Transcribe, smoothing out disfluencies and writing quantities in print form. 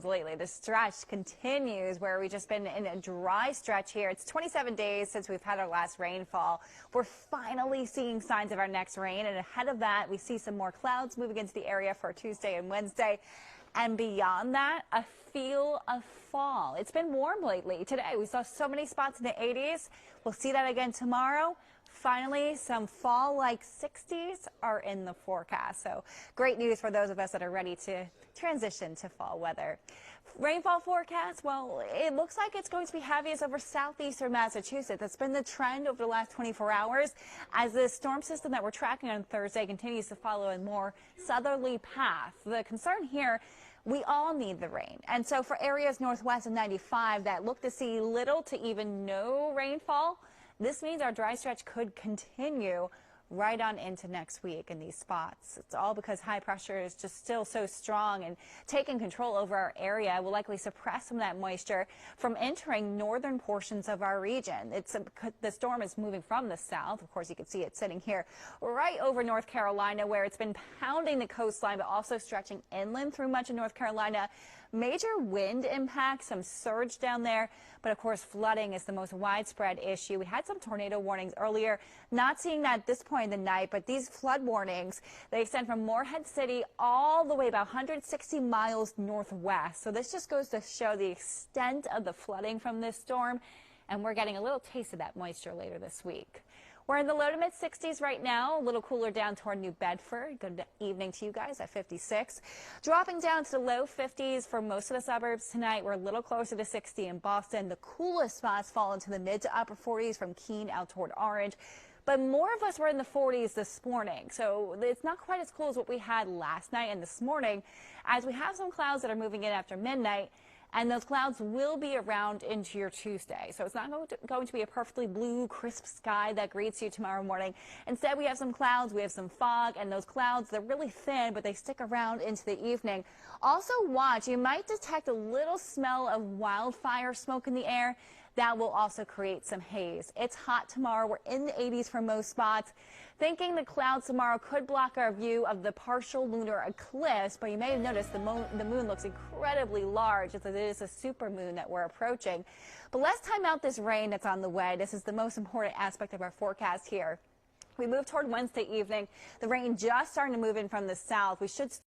storms lately. The stretch continues where we've just been in a dry stretch here. It's 27 days since we've had our last rainfall. We're finally seeing signs of our next rain, and ahead of that, we see some more clouds moving into the area for Tuesday and Wednesday. And beyond that, a feel of fall. It's been warm lately. Today, we saw so many spots in the 80s. We'll see that again tomorrow. Finally, some fall-like 60s are in the forecast. So great news for those of us that are ready to transition to fall weather. Rainfall forecast, well, it looks like it's going to be heaviest over southeastern Massachusetts. That's been the trend over the last 24 hours as the storm system that we're tracking on Thursday continues to follow a more southerly path. The concern here, we all need the rain. And so for areas northwest of 95 that look to see little to even no rainfall, this means our dry stretch could continue right on into next week in these spots. It's all because high pressure is just still so strong and taking control over our area will likely suppress some of that moisture from entering northern portions of our region. The storm is moving from the south. Of course, you can see it sitting here right over North Carolina, where it's been pounding the coastline, but also stretching inland through much of North Carolina. Major wind impacts, some surge down there, but of course flooding is the most widespread issue. We had some tornado warnings earlier, not seeing that at this point in the night, but these flood warnings, they extend from Morehead City all the way about 160 miles northwest. So this just goes to show the extent of the flooding from this storm, and we're getting a little taste of that moisture later this week. We're in the low to mid 60s right now, a little cooler down toward New Bedford. Good evening to you guys at 56. Dropping down to the low 50s for most of the suburbs tonight. We're a little closer to 60 in Boston. The coolest spots fall into the mid to upper 40s from Keene out toward Orange. But more of us were in the 40s this morning, so it's not quite as cool as what we had last night and this morning, as we have some clouds that are moving in after midnight. And those clouds will be around into your Tuesday. So it's not going to be a perfectly blue, crisp sky that greets you tomorrow morning. Instead, we have some clouds, we have some fog, and those clouds, they're really thin, but they stick around into the evening. Also watch, you might detect a little smell of wildfire smoke in the air. That will also create some haze. It's hot tomorrow. We're in the 80s for most spots. Thinking the clouds tomorrow could block our view of the partial lunar eclipse, but you may have noticed the moon looks incredibly large as it is a supermoon that we're approaching. But let's time out this rain that's on the way. This is the most important aspect of our forecast here. We move toward Wednesday evening. The rain just starting to move in from the south. We should